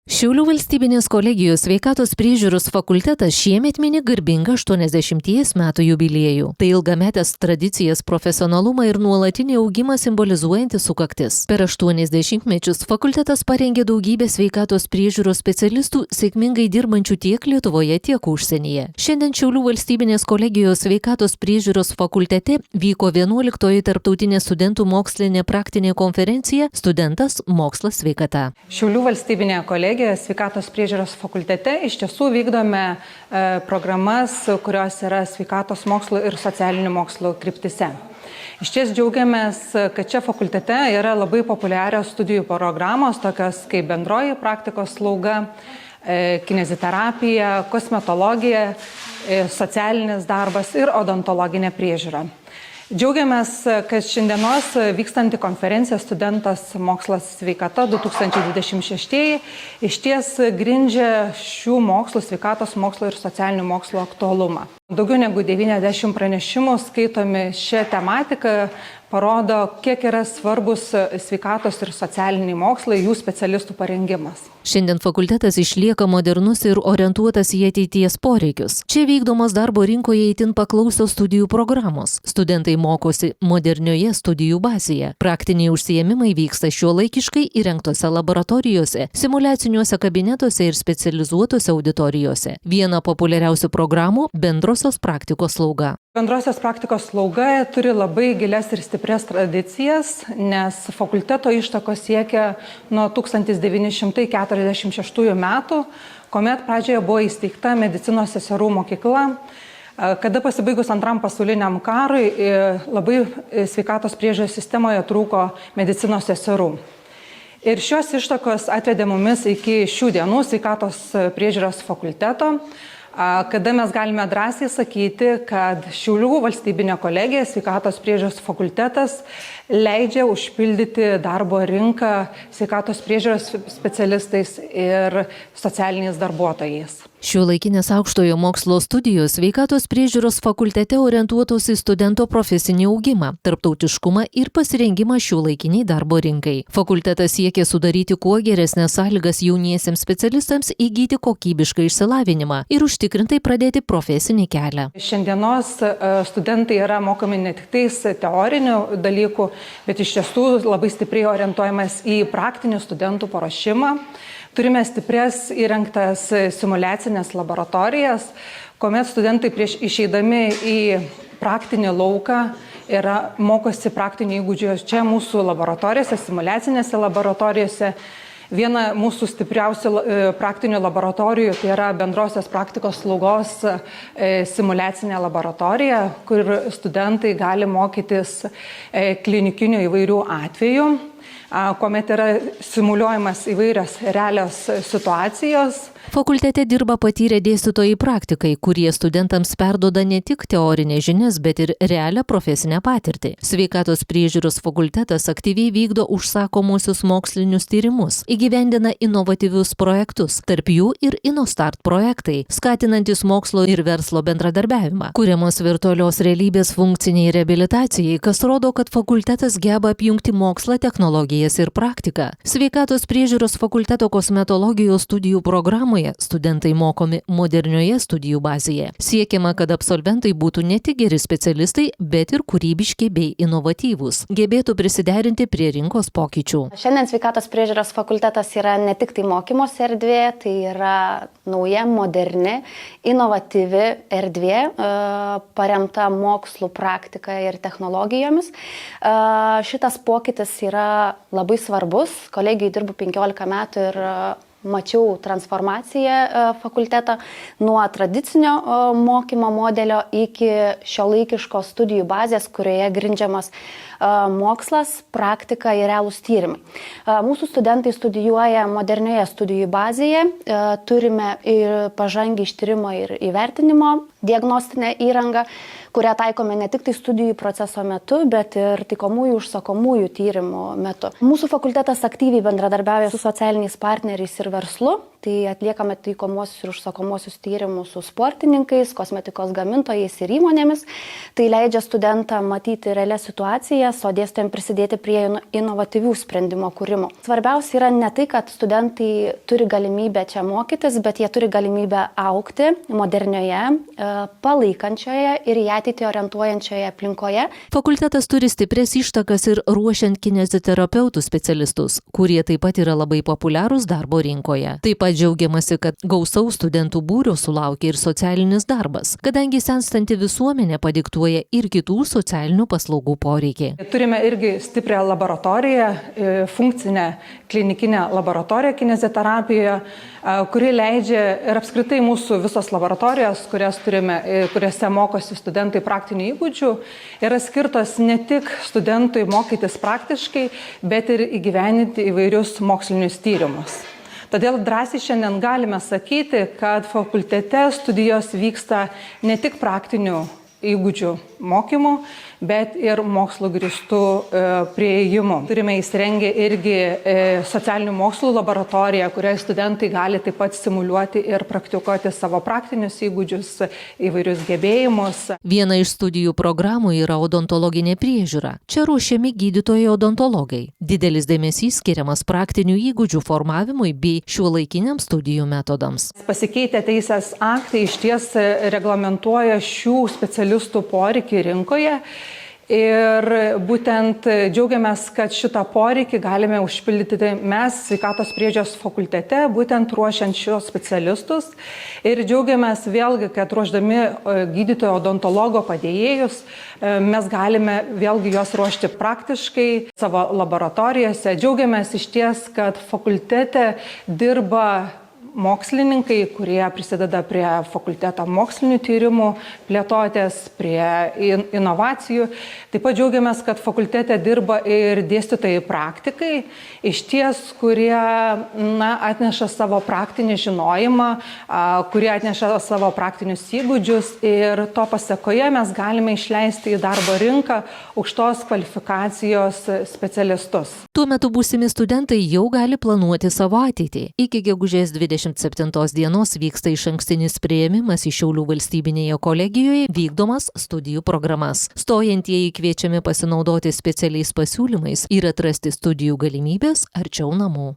Šiaulių valstybinės kolegijos sveikatos priežiūros fakultetas šiemet mini garbingą 80 metų jubiliejų. Tai ilgametės tradicijas, profesionalumą ir nuolatinį augimą simbolizuojanti sukaktis. Per 80 mečius fakultetas parengė daugybę sveikatos priežiūros specialistų, sėkmingai dirbančių tiek Lietuvoje, tiek užsienyje. Šiandien Šiaulių valstybinės kolegijos sveikatos priežiūros fakultete vyko 11-oji tarptautinė studentų mokslinė praktinė konferencija Studentas mokslas sveikata. Šiaulių valstybinė kolegija sveikatos priežiūros fakultete iš tiesų vykdome programas, kurios yra sveikatos mokslo ir socialinių mokslo kryptise. Iš ties džiaugiamės, kad čia fakultete yra labai populiarios studijų programos, tokios kaip bendroji praktikos slauga, kineziterapija, kosmetologija, socialinis darbas ir odontologinė priežiūra. Džiaugiamės, kad šiandienos vykstanti konferencija Studentas mokslas sveikata 2026 iš ties grindžia šių mokslų, sveikatos mokslo ir socialinių mokslo aktualumą. Daugiau negu 90 pranešimų skaitomi šią tematiką parodo, kiek yra svarbus sveikatos ir socialiniai mokslai, jų specialistų parengimas. Šiandien fakultetas išlieka modernus ir orientuotas į ateities poreikius. Čia vykdomos darbo rinkoje itin paklausios studijų programos. Studentai mokosi modernioje studijų bazėje. Praktiniai užsiėmimai vyksta šiuolaikiškai įrengtose laboratorijose, simuliaciniuose kabinetuose ir specializuotose auditorijose. Viena populiariausių programų – bendrosios praktikos slauga. Bendrosios praktikos slauga turi labai gilias ir stiprias tradicijas, nes fakulteto ištakos siekia nuo 1946 metų, kuomet pradžioje buvo įsteigta medicinos seserų mokykla, kada pasibaigus Antram pasauliniam karui labai sveikatos priežiūros sistemoje trūko medicinos seserų. Ir šios ištakos atvedė mumis iki šių dienų sveikatos priežiūros fakulteto, kada mes galime drąsiai sakyti, kad Šiaulių valstybinė kolegija sveikatos priežiūros fakultetas leidžia užpildyti darbo rinką sveikatos priežiūros specialistais ir socialiniais darbuotojais. Šiuolaikinės aukštojo mokslo studijos sveikatos priežiūros fakultete orientuotos į studento profesinį augimą, tarptautiškumą ir pasirengimą šiuolaikiniai darbo rinkai. Fakultetas siekia sudaryti kuo geresnės sąlygas jauniesiems specialistams įgyti kokybišką išsilavinimą ir užtikrintai pradėti profesinį kelią. Šiandienos studentai yra mokomi ne tik tais teorinių dalykų, bet iš tiesų labai stipriai orientuojamas į praktinių studentų paruošimą. Turime stiprias įrengtas simuliacinės laboratorijas, kuomet studentai prieš išeidami į praktinį lauką mokosi praktinių įgūdžių čia mūsų laboratorijose, simuliacinėse laboratorijose. Viena mūsų stipriausių praktinių laboratorijų tai yra bendrosios praktikos slaugos simuliacinė laboratorija, kur studentai gali mokytis klinikinių įvairių atvejų, kuomet yra simuliuojamas įvairios realios situacijos. Fakultete dirba patyrę dėstytojai praktikai, kurie studentams perduoda ne tik teorinės žinias, bet ir realią profesinę patirtį. Sveikatos priežiūros fakultetas aktyviai vykdo užsakomuosius mokslinius tyrimus, įgyvendina inovatyvius projektus, tarp jų ir InnoStart projektai, skatinantis mokslo ir verslo bendradarbiavimą, kuriamos virtualios realybės funkciniai reabilitacijai, kas rodo, kad fakultetas geba apjungti mokslą, technologijas ir praktiką. Sveikatos priežiūros fakulteto kosmetologijos studijų programoje studentai mokomi modernioje studijų bazėje. Siekiama, kad absolventai būtų ne tik geri specialistai, bet ir kūrybiški bei inovatyvūs, gebėtų prisiderinti prie rinkos pokyčių. Šiandien sveikatos priežiūros fakultetas yra ne tik tai mokymosi erdvė, tai yra nauja, moderni, inovatyvi erdvė, paremta mokslų praktika ir technologijomis. Šitas pokytis yra labai svarbus. Kolegijai dirbu 15 metų ir mačiau transformaciją fakulteto nuo tradicinio mokymo modelio iki šiuolaikiškos studijų bazės, kurioje grindžiamas mokslas, praktika ir realūs tyrimai. Mūsų studentai studijuoja modernioje studijų bazėje, turime ir pažangį ištyrimo ir įvertinimo diagnostinę įrangą, kurią taikome ne tik tai studijų proceso metu, bet ir taikomųjų užsakomųjų tyrimų metu. Mūsų fakultetas aktyviai bendradarbiauja su socialiniais partneriais ir verslu, tai atliekame taikomuosius ir užsakomuosius tyrimus su sportininkais, kosmetikos gamintojais ir įmonėmis. Tai leidžia studentam matyti realias situacijas, o dėstytojams prisidėti prie inovatyvių sprendimo kūrimo. Svarbiausia yra ne tai, kad studentai turi galimybę čia mokytis, bet jie turi galimybę augti modernioje, palaikančioje ir į ateitį orientuojančioje aplinkoje. Fakultetas turi stiprias ištakas ir ruošiant kineziterapeutų specialistus, kurie taip pat yra labai populiarūs darbo rinkoje. Taip pat džiaugiamasi, kad gausaus studentų būrio sulaukia ir socialinis darbas, kadangi senstanti visuomenė padiktuoja ir kitų socialinių paslaugų poreikį. Turime irgi stiprią laboratoriją, funkcinę klinikinę laboratoriją kineziterapijoje, kuri leidžia ir apskritai mūsų visos laboratorijos, kuriuose mokosi studentai praktinių įgūdžių, yra skirtos ne tik studentui mokytis praktiškai, bet ir įgyveninti įvairius mokslinius tyrimus. Todėl drąsiai šiandien galime sakyti, kad fakultete studijos vyksta ne tik praktinių įgūdžių mokymų, bet ir mokslo grįstų prieėjimų. Turime įsirengę irgi socialinių mokslų laboratoriją, kurioje studentai gali taip pat simuliuoti ir praktikuoti savo praktinius įgūdžius, įvairius gebėjimus. Viena iš studijų programų yra odontologinė priežiūra. Čia ruošiami gydytojai odontologai. Didelis dėmesys skiriamas praktinių įgūdžių formavimui bei šiuolaikiniams studijų metodams. Pasikeitę teisės aktai išties reglamentuoja šių specialistų poreikį rinkoje. Ir būtent džiaugiamės, kad šitą poreikį galime užpildyti mes sveikatos priežiūros fakultete, būtent ruošiant šios specialistus. Ir džiaugiamės vėlgi, kad ruošdami gydytojo odontologo padėjėjus, mes galime vėlgi juos ruošti praktiškai savo laboratorijose. Džiaugiamės išties, kad fakultete dirba mokslininkai, kurie prisideda prie fakulteto mokslinių tyrimų plėtotės, prie inovacijų. Taip pat džiaugiamės, kad fakultete dirba ir dėstytojai praktikai, išties, kurie atneša savo praktinį žinojimą, kurie atneša savo praktinius įgūdžius ir to pasekoje mes galime išleisti į darbo rinką aukštos kvalifikacijos specialistus. Tuo metu būsimi studentai jau gali planuoti savo ateitį. Iki gegužės 27 dienos vyksta išankstinis priėmimas į Šiaulių valstybinėje kolegijoje vykdomas studijų programas. Stojantieji kviečiami pasinaudoti specialiais pasiūlymais ir atrasti studijų galimybės arčiau namų.